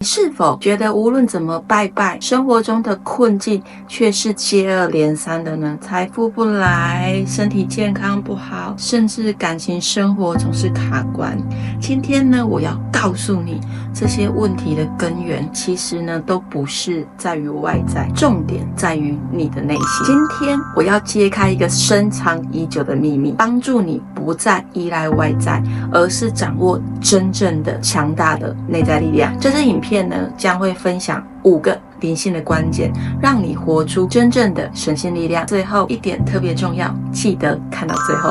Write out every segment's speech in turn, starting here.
你是否觉得无论怎么拜拜，生活中的困境却是接二连三的呢？财富不来，身体健康不好，甚至感情生活总是卡关。今天呢，我要告诉你，这些问题的根源其实呢都不是在于外在，重点在于你的内心。今天我要揭开一个深藏已久的秘密，帮助你不再依赖外在，而是掌握真正的强大的内在力量。这支影片呢将会分享5个灵性的关键，让你活出真正的神性力量。最后一点特别重要，记得看到最后。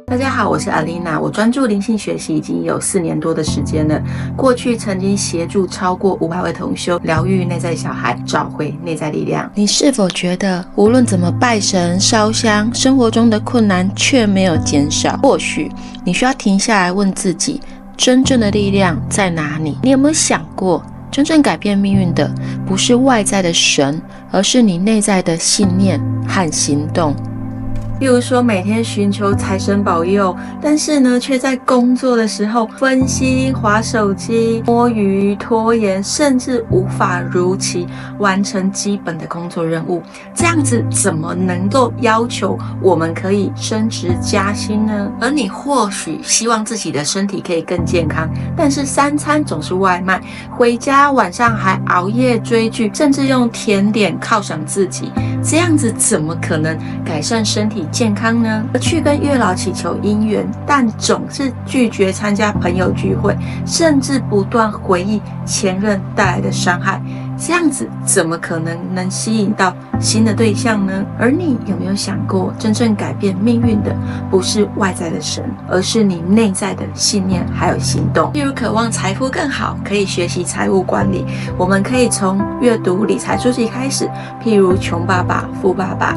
大家好，我是 Alina， 我专注灵性学习已经有4年多的时间了。过去曾经协助超过500位同修疗愈内在小孩，找回内在力量。你是否觉得无论怎么拜神烧香，生活中的困难却没有减少？或许你需要停下来问自己，真正的力量在哪里？你有没有想过，真正改变命运的不是外在的神，而是你内在的信念和行动。例如说每天寻求财神保佑，但是呢却在工作的时候分心、滑手机、摸鱼、拖延，甚至无法如期完成基本的工作任务。这样子怎么能够要求我们可以升职加薪呢？而你或许希望自己的身体可以更健康，但是3餐总是外卖，回家晚上还熬夜追剧，甚至用甜点犒赏自己，这样子怎么可能改善身体健康呢？而去跟月老祈求姻缘，但总是拒绝参加朋友聚会，甚至不断回忆前任带来的伤害，这样子怎么可能吸引到新的对象呢？而你有没有想过，真正改变命运的不是外在的神，而是你内在的信念还有行动。例如渴望财富更好，可以学习财务管理，我们可以从阅读理财书籍开始，譬如穷爸爸富爸爸。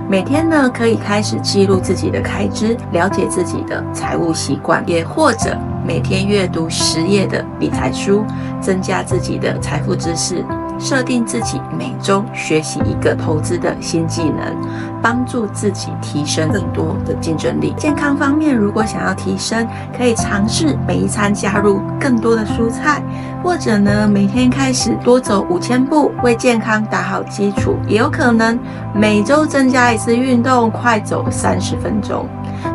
每天呢，可以开始记录自己的开支，了解自己的财务习惯，也或者每天阅读10页的理财书，增加自己的财富知识，设定自己每周学习一个投资的新技能，帮助自己提升更多的竞争力。健康方面，如果想要提升，可以尝试每一餐加入更多的蔬菜，或者呢每天开始多走5000步，为健康打好基础。也有可能每周增加1次运动，快走30分钟。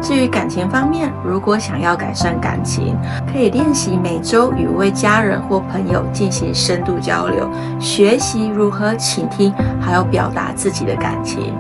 至于感情方面，如果想要改善感情，可以练习每周与一位家人或朋友进行深度交流，学习如何倾听还有表达自己的感情，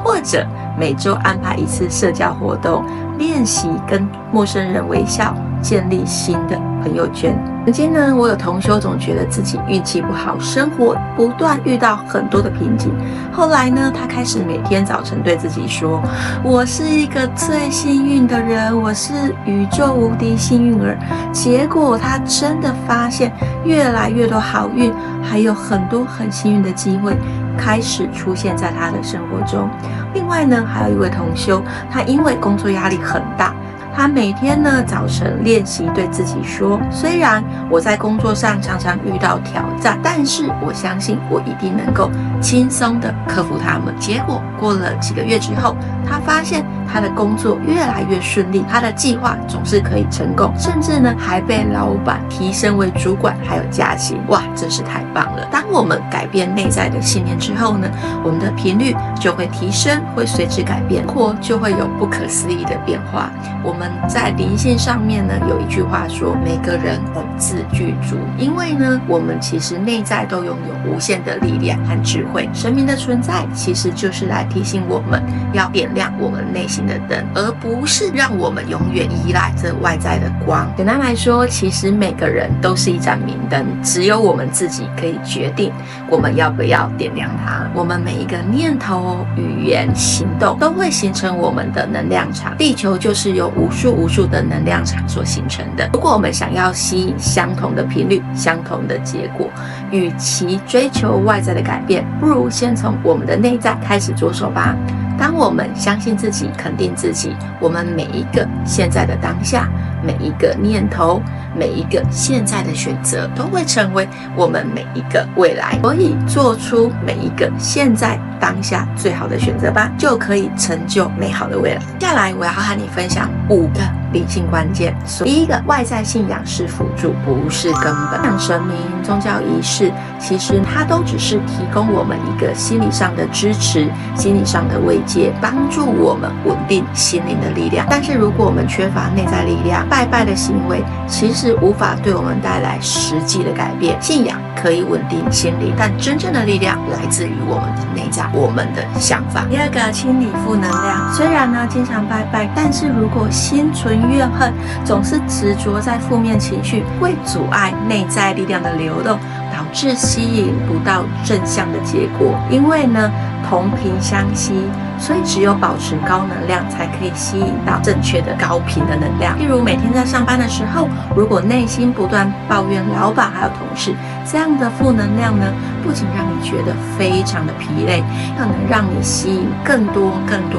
或者每周安排1次社交活动，练习跟陌生人微笑，建立新的朋友圈。曾经呢，我有同修总觉得自己运气不好，生活不断遇到很多的瓶颈。后来呢，他开始每天早晨对自己说，我是一个最幸运的人，我是宇宙无敌幸运儿。结果他真的发现越来越多好运，还有很多很幸运的机会开始出现在他的生活中。另外呢，还有一位同修，他因为工作压力很大，他每天呢早晨练习对自己说，虽然我在工作上常常遇到挑战，但是我相信我一定能够轻松的克服它们。结果过了几个月之后，他发现他的工作越来越顺利，他的计划总是可以成功，甚至呢还被老板提升为主管，还有加薪。哇，真是太棒了！当我们改变内在的信念之后呢，我们的频率就会提升，会随之改变，或就会有不可思议的变化。我们在灵性上面呢，有一句话说，每个人本自具足。因为呢，我们其实内在都拥有无限的力量和智慧。神明的存在其实就是来提醒我们要点亮我们内心的灯，而不是让我们永远依赖这外在的光。简单来说，其实每个人都是一盏明灯，只有我们自己可以决定我们要不要点亮它。我们每一个念头、语言、行动都会形成我们的能量场。地球就是由无数的能量场所形成的。如果我们想要吸引相同的频率、相同的结果，与其追求外在的改变，不如先从我们的内在开始着手吧。当我们相信自己、肯定自己，我们每一个现在的当下，每一个念头，每一个现在的选择，都会成为我们每一个未来。所以做出每一个现在当下最好的选择吧，就可以成就美好的未来。接下来我要和你分享5个理性关键。所以第一个，外在信仰是辅助，不是根本。像神明、宗教仪式，其实它都只是提供我们一个心理上的支持、心理上的慰藉，帮助我们稳定心灵的力量。但是如果我们缺乏内在力量，拜拜的行为其实无法对我们带来实际的改变。信仰可以稳定心灵，但真正的力量来自于我们的内在，我们的想法。第二个，清理负能量。虽然呢经常拜拜，但是如果心存怨恨，总是执着在负面情绪，会阻碍内在力量的流动，导致吸引不到正向的结果。因为呢同频相吸，所以只有保持高能量，才可以吸引到正确的高频的能量。例如每天在上班的时候，如果内心不断抱怨老板还有同事，这样的负能量呢，不仅让你觉得非常的疲累，可能让你吸引更多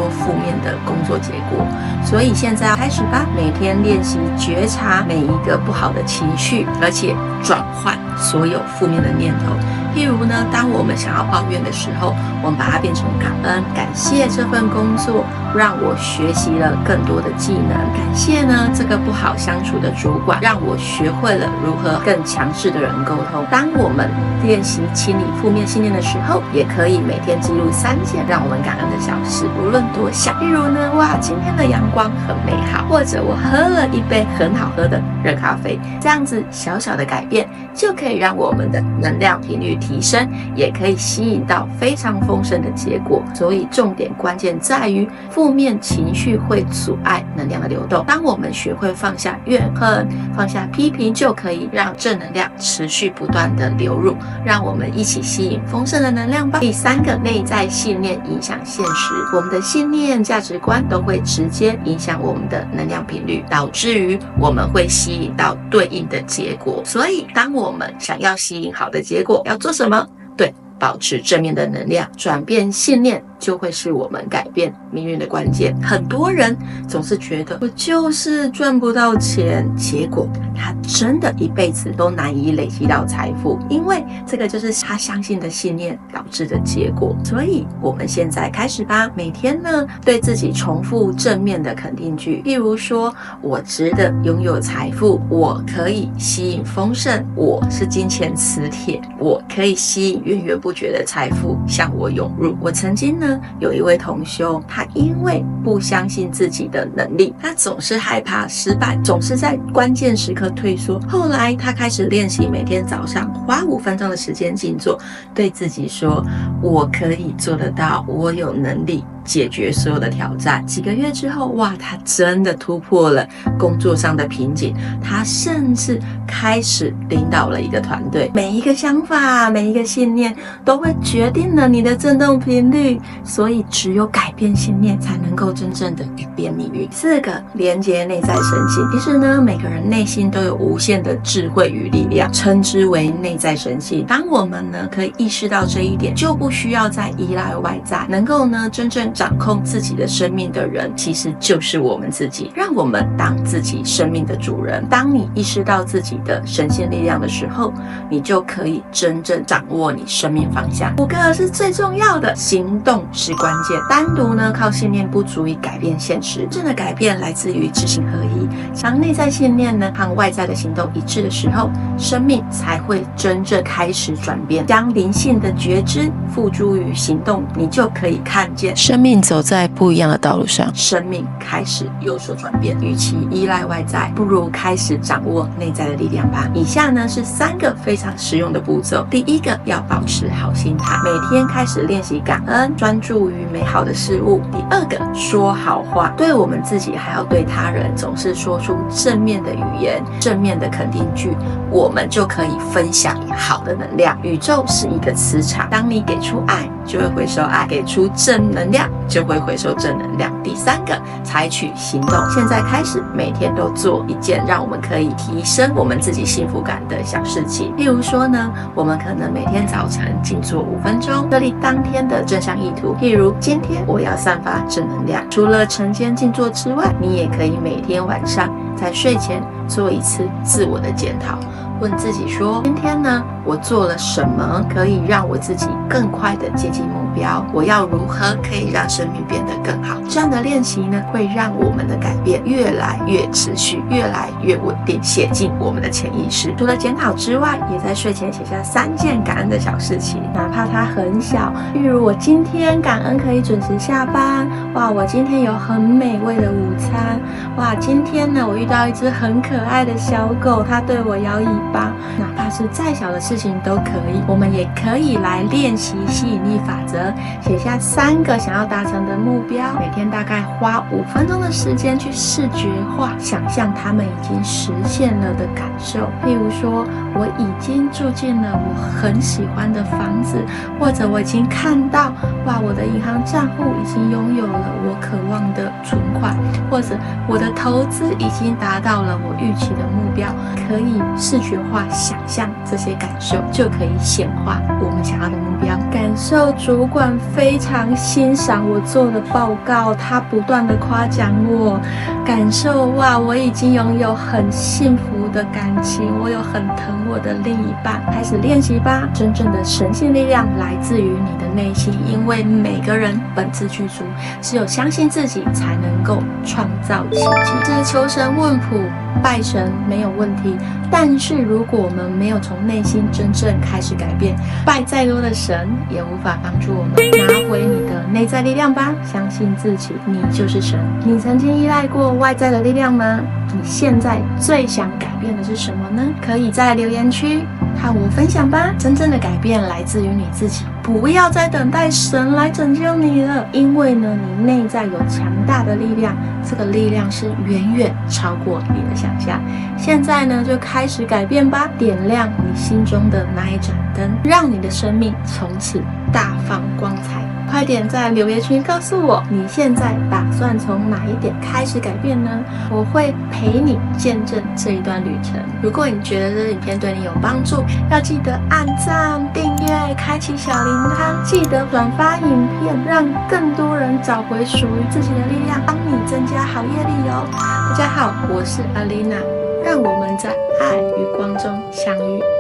负面的工作结果。所以现在要开始吧，每天练习觉察每一个不好的情绪，而且转换所有负面的念头。譬如呢，当我们想要抱怨的时候，我们把它变成感恩，感谢这份工作让我学习了更多的技能，感谢呢这个不好相处的主管让我学会了如何更强势的人沟通。当我们练习清理负面信念的时候，也可以每天记录3件让我们感恩的小事，无论多小。例如呢，哇，今天的阳光很美好，或者我喝了一杯很好喝的热咖啡，这样子小小的改变就可以让我们的能量频率提升，也可以吸引到非常丰盛的结果。所以重点关键在于，负面情绪会阻碍能量的流动。当我们学会放下怨恨，放下批评，就可以让正能量持续不断的流入。让我们一起吸引丰盛的能量吧。第3个，内在信念影响现实。我们的信念、价值观都会直接影响我们的能量频率，导致于我们会吸引到对应的结果。所以当我们想要吸引好的结果，要做什么？对，保持正面的能量，转变信念就会是我们改变命运的关键。很多人总是觉得我就是赚不到钱，结果他真的一辈子都难以累积到财富，因为这个就是他相信的信念导致的结果。所以我们现在开始吧，每天呢对自己重复正面的肯定句，例如说，我值得拥有财富，我可以吸引丰盛，我是金钱磁铁，我可以吸引源源不绝的财富向我涌入。我曾经呢有一位同修，他因为不相信自己的能力，他总是害怕失败，总是在关键时刻退缩。后来他开始练习，每天早上花5分钟的时间静坐，对自己说，我可以做得到，我有能力解决所有的挑战。几个月之后，哇，他真的突破了工作上的瓶颈，他甚至开始领导了一个团队。每一个想法，每一个信念都会决定了你的振动频率，所以只有改变信念才能够真正的改变命运。4个，连接内在神性。其实呢，每个人内心都有无限的智慧与力量，称之为内在神性。当我们呢可以意识到这一点，就不需要再依赖外在，能够呢真正掌控自己的生命的人，其实就是我们自己。让我们当自己生命的主人。当你意识到自己的神性力量的时候，你就可以真正掌握你生命方向。5个是最重要的，行动是关键。单独呢靠信念不足以改变现实，真正的改变来自于知行合一。当内在信念呢和外在的行动一致的时候，生命才会真正开始转变。将灵性的觉知付诸于行动，你就可以看见生命走在不一样的道路上，生命开始有所转变。与其依赖外在，不如开始掌握内在的力量吧。以下呢是3个非常实用的步骤。第1个，要保持好心态，每天开始练习感恩，专注于美好的事物。第2个，说好话，对我们自己还要对他人，总是说出正面的语言，正面的肯定句，我们就可以分享好的能量。宇宙是一个磁场，当你给出爱，就会回收爱，给出正能量，就会回收正能量。第3个，采取行动。现在开始每天都做一件让我们可以提升我们自己幸福感的小事情。例如说呢，我们可能每天早晨静坐5分钟，设立当天的正向意图。例如，今天我要散发正能量。除了晨间静坐之外，你也可以每天晚上在睡前做一次自我的检讨，问自己说，今天呢我做了什么可以让我自己更快的接近目标，我要如何可以让生命变得更好。这样的练习呢，会让我们的改变越来越持续，越来越稳定，写进我们的潜意识。除了检讨之外，也在睡前写下3件感恩的小事情，哪怕它很小，例如我今天感恩可以准时下班，哇，我今天有很美味的午餐，哇，今天呢我遇到一只很可爱的小狗，它对我摇尾巴。哪怕是再小的事情都可以，我们也可以来练习吸引力法则，写下3个想要达成的目标，每天大概花5分钟的时间去视觉化，想象他们已经实现了的感受。例如说，我已经住进了我很喜欢的房子，或者我已经看到，哇，我的银行账户已经拥有了我渴望的存款，或者我的投资已经达到了我预期的目标。可以视觉化想象这些感受，就可以显化我们想要的目标。感受主管非常欣赏我做的报告，他不断的夸奖我。感受哇，我已经拥有很幸福的感情，我有很疼我的另一半。开始练习吧，真正的神性力量来自于你的内心，因为每个人本自具足，只有相信自己才能够创造奇迹。这求神问卜拜神没有问题，但是如果我们没有从内心真正开始改变，拜再多的神也无法帮助我们。拿回你的内在力量吧，相信自己，你就是神。你曾经依赖过外在的力量吗？你现在最想改变的是什么呢？可以在留言区和我分享吧。真正的改变来自于你自己，不要再等待神来拯救你了，因为呢，你内在有强大的力量，这个力量是远远超过你的想象。现在呢，就开始改变吧，点亮你心中的那一盏灯，让你的生命从此大放光彩。快点在留言区告诉我，你现在打算从哪一点开始改变呢？我会陪你见证这一段旅程。如果你觉得这影片对你有帮助，要记得按赞、订阅、开启小铃铛，记得转发影片，让更多人找回属于自己的力量，帮你增加好业力哦。大家好，我是 Alina，让我们在爱与光中相遇。